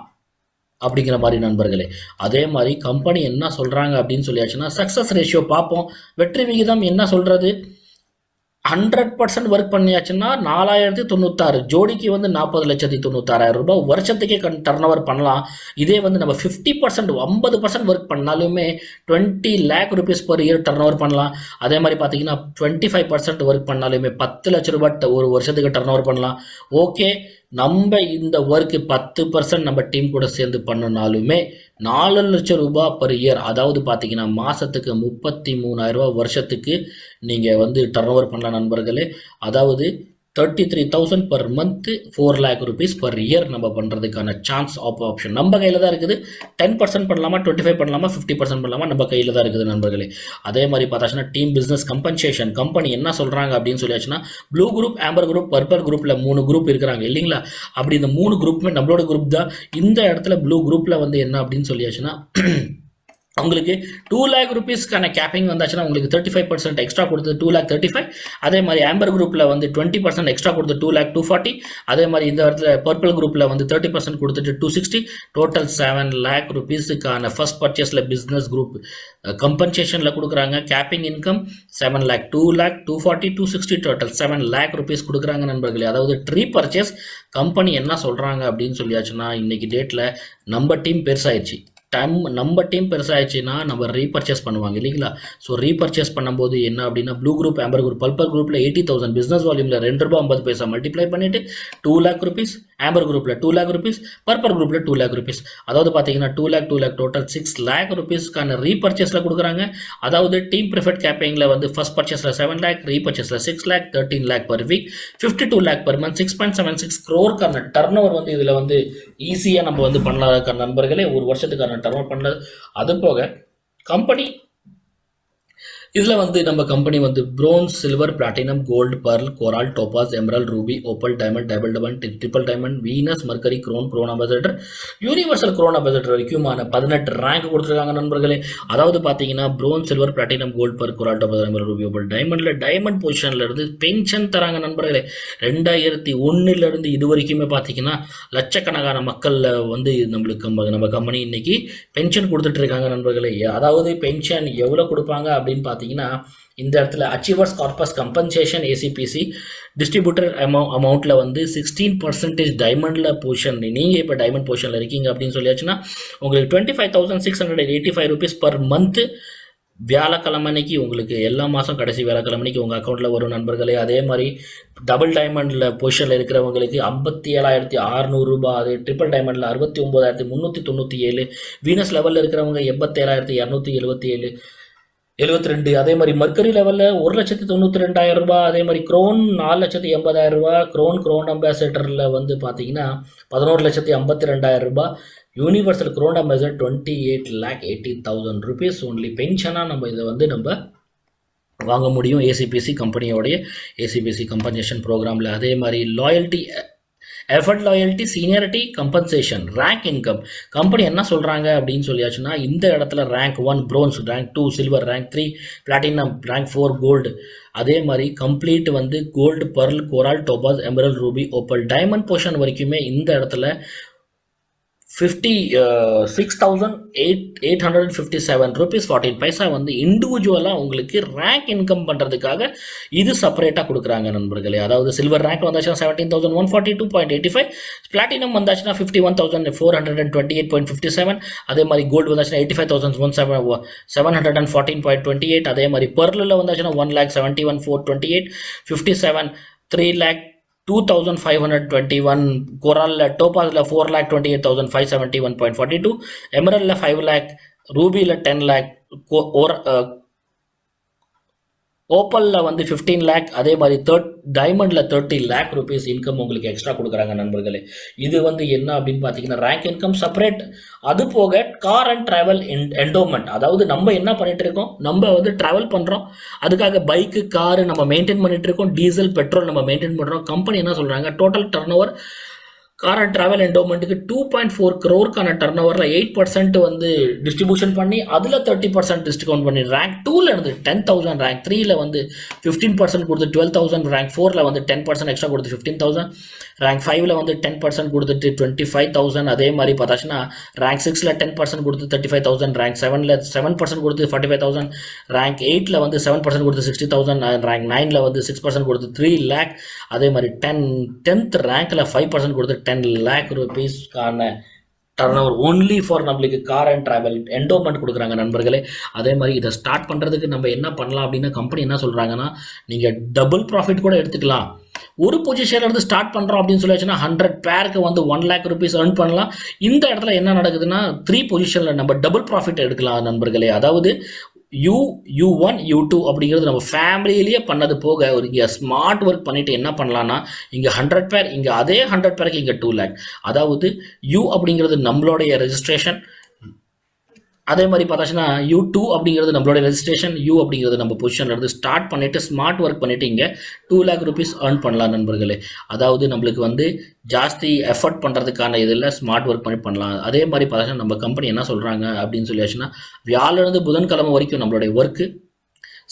அப்படிங்கிற மாதிரி நண்பர்களே. அதே மாதிரி கம்பெனி என்ன சொல்றாங்க அப்படின்னு சொல்லியாச்சுன்னா சக்சஸ் ரேஷியோ பார்ப்போம். வெற்றி விகிதம் என்ன சொல்றது, 100% ஒர்க் பண்ணியாச்சுன்னா 4096 ஜோடிக்கு வந்து 40,96,000 ரூபாய் வருஷத்துக்கே டர்ன் ஓவர் பண்ணலாம். இதே வந்து நம்ம 50% 50% ஒர்க் பண்ணாலுமே 20 lakh rupees per year turn over பண்ணலாம். அதே மாதிரி பார்த்தீங்கன்னா 25% ஒர்க் பண்ணாலுமே 10 லட்ச ரூபாய் ஒரு வருஷத்துக்கு டர்ன் ஓவர் பண்ணலாம். ஓகே, நம்ம இந்த ஒர்க்கு 10% நம்ம டீம் கூட சேர்ந்து பண்ணினாலுமே 4 லட்சம் ரூபாய் பர் இயர், அதாவது பார்த்தீங்கன்னா மாதத்துக்கு 33,000 ரூபாய் வருஷத்துக்கு நீங்கள் வந்து டர்ன் ஓவர் பண்ணலாம் நண்பர்களே. அதாவது 33,000 per month, 4 lakh rupees per year நம்ம பண்ணுறதுக்கான சான்ஸ் ஆப்ஷன் நம்ம கையில் தான் இருக்குது. 10% பண்ணலாமா, 25 பண்ணலாமா, 50% பண்ணலாமா, நம்ம கையில் தான் இருக்குது நண்பர்களே. அதே மாதிரி பார்த்தாச்சுன்னா டீம் பிஸ்னஸ் கம்பன்சேஷன் கம்பெனி என்ன சொல்கிறாங்க அப்படின்னு சொல்லியாச்சுன்னா blue group, amber group, purple குரூப்பில் 3 குரூப் இருக்கிறாங்க இல்லைங்களா. அப்படி இந்த 3 குரூப்புமே நம்மளோட குரூப் தான். இந்த இடத்துல ப்ளூ குரூப்பில் வந்து என்ன அப்படின்னு சொல்லியாச்சுன்னா உங்களுக்கு 2 lakh ருபீஸ்க்கான கேப்பிங் வந்தாச்சுன்னா உங்களுக்கு 35% எக்ஸ்ட்ரா கொடுத்து 2,35,000. அதே மாதிரி ஆம்பர் குரூப்பில் வந்து 20% எக்ஸ்ட்ரா கொடுத்து 2,240,000. அதே மாதிரி இந்த இடத்துல பர்பிள் குரூப்பில் வந்து 30% கொடுத்துட்டு 260. டோட்டல் 7 lakh ருபீஸுக்கான ஃபர்ஸ்ட் பர்ச்சேஸில் பிஸ்னஸ் குரூப் கம்பன்சேஷனில் கொடுக்குறாங்க. Capping income 7 lakh, 2 lakh, 240, 260, total 7 lakh rupees கொடுக்குறாங்க நண்பர்களே. அதாவது ட்ரீ பர்ச்சேஸ் கம்பெனி என்ன சொல்கிறாங்க அப்படின்னு சொல்லியாச்சுன்னா இன்னைக்கு டேட்டில் நம்ம டீம் பெருசாயிடுச்சு. நம்ம டீம் பெருசாகிடுச்சுன்னா நம்ம ரீபர்ச்சேஸ் பண்ணுவாங்க இல்லைங்களா. ஸோ ரீபர்ச்சேஸ் பண்ணும்போது என்ன அப்படின்னா blue group, amber group, purple குரூப்பில் 80,000 பிஸ்னஸ் வால்யூமில் 2 ரூபாய் 50 பைசா மல்டிப்ளை பண்ணிவிட்டு 2 lakh ருபீஸ், ஆம்பர் குரூப்பில் 2 lakh ருபீஸ், பர்பிள் குரூப்பில் 2 lakh ருபீஸ். அதாவது பார்த்தீங்கன்னா 2 lakh டோட்டல் 6 lakh ருபீஸ்க்கான ரீபர்ச்சேஸில் கொடுக்குறாங்க. அதாவது டீம் ப்ரிஃபர்ட் கேப்பிங்கில் வந்து first பர்ச்சேஸில் 7 lakh, ரீபர்ச்சேஸில் 6 lakh, 13 lakh per week, 52 lakh per month, 6.76 crore turn over வந்து இதில் வந்து ஈஸியாக நம்ம வந்து பண்ணலாம் நண்பர்களே. ஒரு வருஷத்துக்கான டர்ன் ஓவர் பண்ணது. அது போக கம்பெனி இதில் வந்து நம்ம கம்பெனி வந்து bronze, silver, platinum, gold, pearl, coral, topaz, emerald, ruby, opal, diamond, double diamond, triple diamond, Venus, Mercury, crown ambassador, universal crown ambassador வரைக்குமான 18 ரேங்க் கொடுத்துருக்காங்க நண்பர்களே. அதாவது பார்த்தீங்கன்னா bronze, silver, platinum, gold, pearl, coral, topaz, emerald, ruby, opal, diamond பொசிஷனில் இருந்து pension தராங்க நண்பர்களே. 2001 இது வரைக்குமே பார்த்தீங்கன்னா லட்சக்கணக்கான மக்களில் வந்து நம்ம கம்பெனி இன்னைக்கு பென்ஷன் கொடுத்துட்டு இருக்காங்க நண்பர்களே. அதாவது பென்ஷன் எவ்வளோ கொடுப்பாங்க அப்படின்னு பார்த்தீங்கன்னா இந்த இடத்துல achievers corpus compensation ACBC distributor அமௌண்ட்டில் வந்து 16% டைமண்டில் பொசிஷன், நீங்கள் இப்போ டைமண்ட் பொசிஷனில் இருக்கீங்க அப்படின்னு சொல்லியாச்சுன்னா உங்களுக்கு 25,685 rupees பர் மந்த்து வியாழக்கிழமைக்கு உங்களுக்கு எல்லா மாதம் கடைசி வியாழக்கிழமைக்கு உங்கள் அக்கௌண்ட்டில் வரும் நண்பர்களே. அதே மாதிரி டபுள் டைமண்டில் பொசிஷனில் இருக்கிறவங்களுக்கு 57,600 ரூபாய், அது ட்ரிபிள் டைமண்டில் 69,397, வீனஸ் லெவலில் இருக்கிறவங்க 87,277, 72. அதே மாதிரி மர்க்கரி லெவலில் 1,92,200 ரூபாய். அதே மாதிரி க்ரோன் 4,80,000 ரூபாய். க்ரோன் அம்பாசடரில் வந்து பார்த்தீங்கன்னா 11,52,000 ரூபாய். Universal crown ambassador 28,80,000 rupees only. பென்ஷனாக நம்ம இதை வந்து நம்ம வாங்க முடியும் ஏசிபிசி கம்பெனியோடைய ஏசிபிசி கம்பன்சேஷன் ப்ரோக்ராமில். அதே மாதிரி loyalty, effort loyalty, seniority, compensation, rank income. Company என்ன சொல்கிறாங்க அப்படின்னு சொல்லியாச்சுன்னா இந்த இடத்துல rank 1 bronze, rank 2 silver, rank 3 platinum, rank 4 gold. அதே மாதிரி கம்ப்ளீட் வந்து gold, pearl, coral, topaz, emerald, ruby, opal, diamond portion வரைக்குமே இந்த இடத்துல 56,857 rupees 14 வந்து இண்டிவிஜுவலாக உங்களுக்கு ரேங்க் இன்கம் பண்ணுறதுக்காக இது செப்பரேட்டாக கொடுக்குறாங்க நண்பர்களே. அதாவது சில்வர் ரேங்க் வந்தாச்சுன்னா 17,142.85, பிளாட்டினம் வந்தாச்சுன்னா 51,428.57, அதே மாதிரி கோல்டு வந்தாச்சுன்னா 85,714.28, அதே மாதிரி பர்லில் வந்தாச்சுன்னா 1,71,428, 57, 3,02,521, கோராலில், டோபாஸில் 4,28,571.42, எமரலில் 5 lakh, ரூபியில் 10 lakh, ஓப்பலில் வந்து 15 lakh, அதே மாதிரி டைமண்டில் 30 lakh rupees இன்கம் உங்களுக்கு எக்ஸ்ட்ரா கொடுக்குறாங்க நண்பர்களே. இது வந்து என்ன அப்படின்னு பார்த்தீங்கன்னா ரேங்க் இன்கம் செப்பரேட். அது போக கார் அண்ட் ட்ராவல் என்டோமெண்ட், அதாவது நம்ம என்ன பண்ணிட்டு இருக்கோம், நம்ம வந்து ட்ராவல் பண்ணுறோம், அதுக்காக பைக்கு, காரு நம்ம மெயின்டைன் பண்ணிட்டு இருக்கோம், டீசல், பெட்ரோல் நம்ம மெயின்டைன் பண்ணுறோம். கம்பெனி என்ன சொல்கிறாங்க, total turn over car and travel என்டோமெண்ட்டுக்கு 2.4 crore டர்ன் ஓவரில் 8% வந்து டிஸ்ட்ரிபியூஷன் பண்ணி அதில் 30% டிஸ்கவுண்ட் பண்ணி ரேங்க் 2ல் இருந்து 10,000, ரேங்க் 3ல் வந்து 15% கொடுத்து 12,000, ரேங்க் 4ல் வந்து 10% எக்ஸ்ட்ரா கொடுத்து 15,000, ரேங்க் 5ல் வந்து 10% கொடுத்துட்டு 25,000. அதே மாதிரி பார்த்தாச்சுன்னா ரேங்க் 6ல் 10% கொடுத்து 35,000, ரேங்க் 7ல் 7% கொடுத்து 45,000, ரேங்க் 8ல் வந்து 7% கொடுத்து 60,000, ரேங்க் 9ல் வந்து 6% கொடுத்து 3 lakh. அதே மாதிரி 10th ரேங்க்கில் 5% கொடுத்து 10 lakh rupeesக்கான டர்ன் ஓவர் ஒன்லி ஃபார் நம்மளுக்கு கார் அண்ட் ட்ராவல் என்டோமெண்ட் கொடுக்குறாங்க நண்பர்களே. அதே மாதிரி இதை ஸ்டார்ட் பண்ணுறதுக்கு நம்ம என்ன பண்ணலாம் அப்படின்னா கம்பெனி என்ன சொல்கிறாங்கன்னா நீங்கள் டபுள் ப்ராஃபிட் கூட எடுத்துக்கலாம். ஒரு பொசிஷன்ல இருந்து ஸ்டார்ட் பண்ணுறோம் அப்படின்னு சொல்லியாச்சுன்னா 100 பேருக்கு வந்து 1 lakh rupees earn பண்ணலாம். இந்த இடத்துல என்ன நடக்குதுன்னா 3 பொசிஷனில் நம்ம டபுள் ப்ராஃபிட் எடுக்கலாம் நண்பர்களே. அதாவது U1, U2 அப்படிங்கிறது நம்ம ஃபேமிலியிலேயே பண்ணது போக ஒரு இங்கே ஸ்மார்ட் ஒர்க் பண்ணிவிட்டு என்ன பண்ணலான்னா இங்கே 100 பேர், இங்கே அதே 100 பேருக்கு இங்கே 2 lakh. அதாவது U அப்படிங்கிறது நம்மளுடைய ரெஜிஸ்ட்ரேஷன், அதே மாதிரி பார்த்தாச்சுன்னா U2 அப்படிங்கிறது நம்மளோட ரெஜிஸ்ட்ரேஷன், U அப்படிங்கிறது நம்ம பொசிஷனில் இருந்து ஸ்டார்ட் பண்ணிவிட்டு ஸ்மார்ட் ஒர்க் பண்ணிவிட்டு இங்கே 2 lakh rupees earn பண்ணலாம் நண்பர்களே. அதாவது நம்மளுக்கு வந்து ஜாஸ்தி எஃபர்ட் பண்ணுறதுக்கான இதில் ஸ்மார்ட் ஒர்க் பண்ணலாம். அதே மாதிரி பார்த்தாச்சுன்னா நம்ம கம்பெனி என்ன சொல்கிறாங்க அப்படின்னு சொல்லியாச்சுன்னா வியாழனிலிருந்து புதன்கிழமை வரைக்கும் நம்மளுடைய ஒர்க்கு,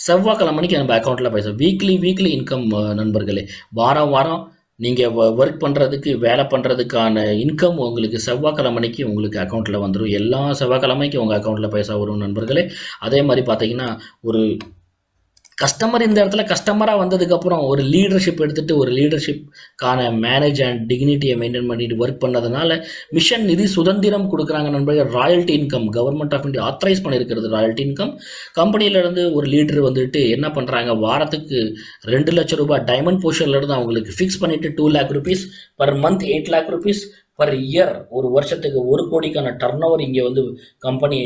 செவ்வாய்க்கிழமைக்கு நம்ம அக்கௌண்ட்டில் பைசா, வீக்லி இன்கம் நண்பர்களே. வாரம் நீங்கள் ஒர்க் பண்ணுறதுக்கு, வேலை பண்ணுறதுக்கான இன்கம் உங்களுக்கு செவ்வாய்க்கிழமைக்கு உங்களுக்கு அக்கௌண்ட்டில் வந்துடும். எல்லா செவ்வாய்க்கிழமைக்கும் உங்கள் அக்கௌண்ட்டில் பைசா வரும் நண்பர்களே. அதே மாதிரி பார்த்தீங்கன்னா ஒரு கஸ்டமர் இந்த இடத்துல கஸ்டமராக வந்ததுக்கப்புறம் ஒரு லீடர்ஷிப் எடுத்துகிட்டு ஒரு லீடர்ஷிப்கான மேனேஜ் அண்ட் டிக்னிட்டியை மெயின்டைன் பண்ணிட்டு ஒர்க் பண்ணதுனால மிஷன் நிதி சுதந்திரம் கொடுக்குறாங்க நண்பர்கள். Royalty income government of India authorise பண்ணியிருக்கிறது ராயல்ட்டி இன்கம். கம்பெனியிலேருந்து ஒரு லீடர் வந்துட்டு என்ன பண்ணுறாங்க, வாரத்துக்கு 2 லட்ச ரூபாய் டைமண்ட் போர்ஷன்லேருந்து அவங்களுக்கு ஃபிக்ஸ் பண்ணிவிட்டு 2 lakh rupees per month, 8 lakh rupees per year, ஒரு வருஷத்துக்கு 1 கோடிக்கான டர்ன் ஓவர் இங்கே வந்து கம்பெனி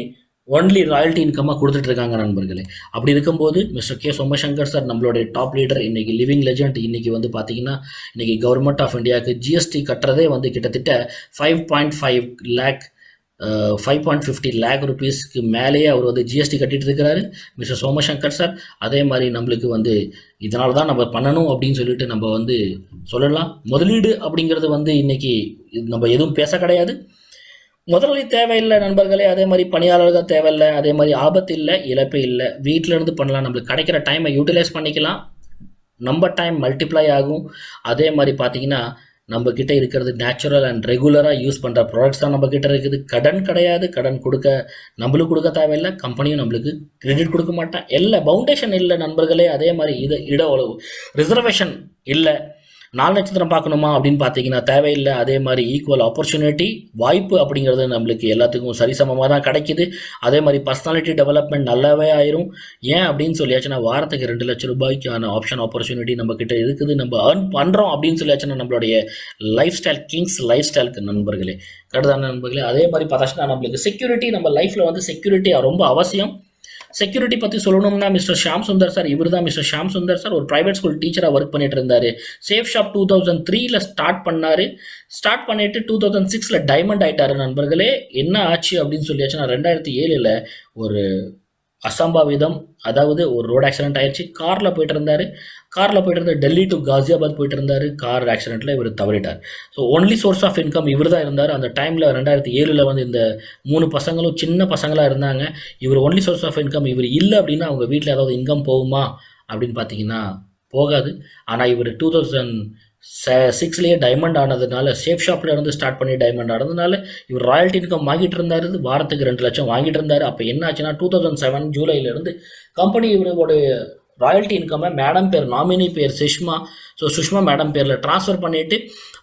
ஒன்லி ராயல்ட்டி இன்கமாக கொடுத்துட்டு இருக்காங்க நண்பர்களே. அப்படி இருக்கும்போது மிஸ்டர் கே சோமசங்கர் சார் நம்மளுடைய டாப் லீடர், இன்றைக்கி லிவிங் லெஜண்ட், இன்றைக்கி வந்து பார்த்திங்கன்னா இன்றைக்கி கவர்மெண்ட் ஆஃப் இந்தியாவுக்கு ஜிஎஸ்டி கட்டுறதே வந்து கிட்டத்தட்ட 5.50 lakh rupeesக்கு மேலேயே அவர் வந்து ஜிஎஸ்டி கட்டிகிட்டு இருக்கிறாரு மிஸ்டர் சோமசங்கர் சார். அதே மாதிரி நம்மளுக்கு வந்து இதனால தான் நம்ம பண்ணணும் அப்படின்னு சொல்லிட்டு நம்ம வந்து சொல்லலாம். முதலீடு அப்படிங்கிறது வந்து இன்றைக்கி நம்ம எதுவும் பேச கிடையாது. முதலாளி தேவையில்லை நண்பர்களே, அதே மாதிரி பணியாளர்கள் தேவையில்லை, அதே மாதிரி ஆபத்து இல்லை, இழப்பு இல்லை, வீட்டிலேருந்து பண்ணலாம். நம்மளுக்கு கிடைக்கிற டைமை யூட்டிலைஸ் பண்ணிக்கலாம், நம்ம டைம் மல்டிப்ளை ஆகும். அதே மாதிரி பார்த்தீங்கன்னா நம்ம கிட்ட இருக்கிறது நேச்சுரல் அண்ட் ரெகுலராக யூஸ் பண்ணுற ப்ராடக்ட்ஸ் தான் நம்ம கிட்ட இருக்குது. கடன் கிடையாது, கடன் நம்மளுக்கு கொடுக்க தேவையில்லை, கம்பெனியும் நம்மளுக்கு கிரெடிட் கொடுக்க மாட்டேன். பவுண்டேஷன் இல்லை நண்பர்களே. அதே மாதிரி இட ரிசர்வேஷன் இல்லை. 4 நட்சத்திரம் பார்க்கணுமா அப்படின்னு பார்த்தீங்கன்னா தேவையில்லை. அதே மாதிரி ஈக்குவல் ஆப்பர்ச்சுனிட்டி, வாய்ப்பு அப்படிங்கிறது நம்மளுக்கு எல்லாத்துக்கும் சரிசமமாக தான் கிடைக்குது. அதே மாதிரி பர்சனாலிட்டி டெவலப்மெண்ட் நல்லாவே ஆயிரும். ஏன் அப்படின்னு சொல்லியாச்சுன்னா வாரத்துக்கு 2 லட்சம் ரூபாய்க்கான ஆப்ஷன் ஆப்பர்ச்சுனிட்டி நம்ம கிட்ட இருக்குது. நம்ம ஏர்ன் பண்ணுறோம் அப்படின்னு சொல்லியாச்சுன்னா நம்மளுடைய லைஃப் ஸ்டைல் கிங்ஸ் லைஃப் ஸ்டைலுக்கு நண்பர்களே, கரெக்டான நண்பர்களே. அதே மாதிரி பார்த்தாச்சுன்னா நம்மளுக்கு செக்யூரிட்டி, நம்ம லைஃப்பில் வந்து செக்யூரிட்டி ரொம்ப அவசியம். செக்யூரிட்டி பற்றி சொல்லணும்னா மிஸ்டர் ஷாம் சுந்தர் சார், இவர் தான் மிஸ்டர் ஷாம் சுந்தர் சார். ஒரு ப்ரைவேட் ஸ்கூல் டீச்சராக ஒர்க் பண்ணிட்டு இருந்தார். சேஃப் ஷாப் 2003 ஸ்டார்ட் பண்ணார். ஸ்டார்ட் பண்ணிட்டு 2006 டைமண்ட் ஆயிட்டாரு நண்பர்களே. என்ன ஆச்சு அப்படின்னு சொல்லியாச்சுன்னா 2007 ஒரு அசம்பாவிதம், அதாவது ஒரு ரோடு ஆக்சிடென்ட் ஆயிடுச்சு. காரில் போயிட்டு இருந்தார். டெல்லி டு காசியாபாத் போயிட்டு இருந்தார். கார் ஆக்சிடென்ட்டில் இவர் தவறிட்டார். So only source of income இவர் தான் இருந்தார். அந்த டைமில் 2007 வந்து இந்த 3 பசங்களும் சின்ன பசங்களாக இருந்தாங்க. இவர் ஒன்லி சோர்ஸ் ஆஃப் இன்கம். இவர் இல்லை அப்படின்னா அவங்க வீட்டில் ஏதாவது இன்கம் போகுமா அப்படின்னு பார்த்தீங்கன்னா போகாது. ஆனால் இவர் 2006 டைமண்ட் ஆனதுனால, சேஃப் ஷாப்பில் இருந்து ஸ்டார்ட் பண்ணி டைமண்ட் ஆனதுனால இவர் ராயல்ட்டி இன்கம் வாங்கிட்டு இருந்தார். வாரத்துக்கு 2 லட்சம் வாங்கிட்டு இருந்தார். அப்போ என்ன ஆச்சுன்னா 2007 ஜூலைலேருந்து கம்பெனி இவரோட ராயல்ட்டி இன்கம்மை மேடம் பேர், நாமினி பேர் சுஷ்மா மேடம் பேரில் ட்ரான்ஸ்ஃபர் பண்ணிவிட்டு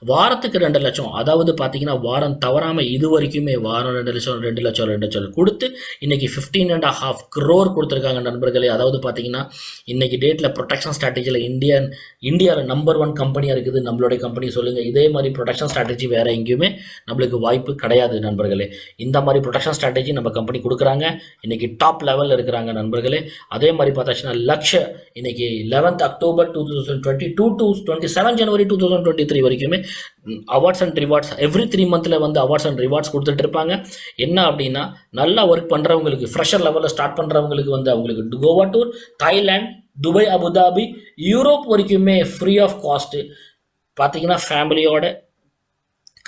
வாரத்துக்கு 2 லட்சம், அதாவது பார்த்தீங்கன்னா வாரம் தவறாமல் இது வரைக்குமே வாரம் 2 லட்சம் கொடுத்து இன்றைக்கி 15.5 crore கொடுத்துருக்காங்க நண்பர்களே. அதாவது பார்த்தீங்கன்னா இன்றைக்கி டேட்டில் ப்ரொடெக்ஷன் ஸ்ட்ராட்டஜியில் இந்தியாவில் நம்பர் 1 கம்பெனியாக இருக்குது நம்மளுடைய கம்பெனி. சொல்லுங்கள், இதே மாதிரி ப்ரொடெக்ஷன் ஸ்ட்ராட்டஜி வேறு எங்கேயுமே நம்மளுக்கு வாய்ப்பு கிடையாது நண்பர்களே. இந்த மாதிரி ப்ரொடெக்ஷன் ஸ்ட்ராட்டஜி நம்ம கம்பெனி கொடுக்குறாங்க. இன்றைக்கி டாப் லெவலில் இருக்கிறாங்க நண்பர்களே. அதே மாதிரி பார்த்தாச்சுன்னா இன்னைக்கு 11th October 2022 to 27 January 2023 வரைக்குமே அவார்ட்ஸ் அண்ட் ரிவார்ட்ஸ் எவ்ரி 3 monthல வந்து அவார்ட்ஸ் அண்ட் ரிவார்ட்ஸ் கொடுத்துட்டு இருப்பாங்க. என்ன அப்படின்னா நல்லா ஒர்க் பண்ணுறவங்களுக்கு, ஃப்ரெஷர் லெவலில் ஸ்டார்ட் பண்ணுறவங்களுக்கு வந்து அவங்களுக்கு Goa tour, Thailand, Dubai, Abu Dhabi, Europe வரைக்குமே ஃப்ரீ ஆஃப் காஸ்ட்டு. பார்த்தீங்கன்னா ஃபேமிலியோட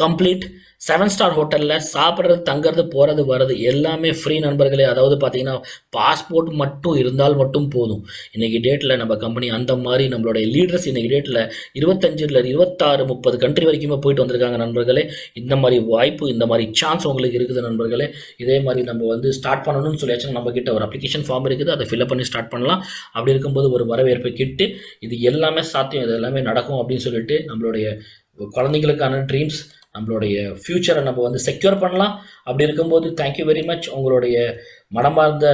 கம்ப்ளீட் 7-star ஹோட்டலில் சாப்பிட்றது, தங்கிறது, போகிறது, வர்றது எல்லாமே ஃப்ரீ நண்பர்களே. அதாவது பார்த்தீங்கன்னா பாஸ்போர்ட் மட்டும் இருந்தால் மட்டும் போதும். இன்றைக்கி டேட்டில் நம்ம கம்பெனி அந்த மாதிரி நம்மளுடைய லீடர்ஸ் இன்றைக்கி டேட்டில் 25, 26, 30 கண்ட்ரி வரைக்குமே போயிட்டு வந்திருக்காங்க நண்பர்களே. இந்த மாதிரி வாய்ப்பு, இந்த மாதிரி சான்ஸ் உங்களுக்கு இருக்குது நண்பர்களே. இதே மாதிரி நம்ம வந்து ஸ்டார்ட் பண்ணணும்னு சொல்லியாச்சுன்னா நம்மக்கிட்ட ஒரு அப்ளிகேஷன் ஃபார்ம் இருக்குது, அதை ஃபில்அப் பண்ணி ஸ்டார்ட் பண்ணலாம். அப்படி இருக்கும்போது ஒரு வரவேற்பை கிட்டு இது எல்லாமே சாத்தியம், இது எல்லாமே நடக்கும் அப்படின்னு சொல்லிட்டு நம்மளுடைய குழந்தைங்களுக்கான ட்ரீம்ஸ், நம்மளுடைய ஃப்யூச்சரை நம்ம வந்து செக்யூர் பண்ணலாம். அப்படி இருக்கும்போது தேங்க்யூ வெரி மச். உங்களுடைய மனமார்ந்த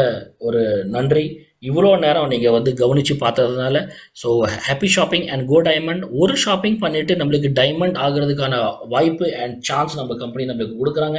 ஒரு நன்றி. இவ்வளோ நேரம் நீங்கள் வந்து கவனித்து பார்த்ததுனால. So happy shopping and go diamond. ஒரு ஷாப்பிங் பண்ணிவிட்டு நம்மளுக்கு டைமண்ட் ஆகிறதுக்கான வாய்ப்பு அண்ட் சான்ஸ் நம்ம கம்பெனி நம்மளுக்கு கொடுக்குறாங்க.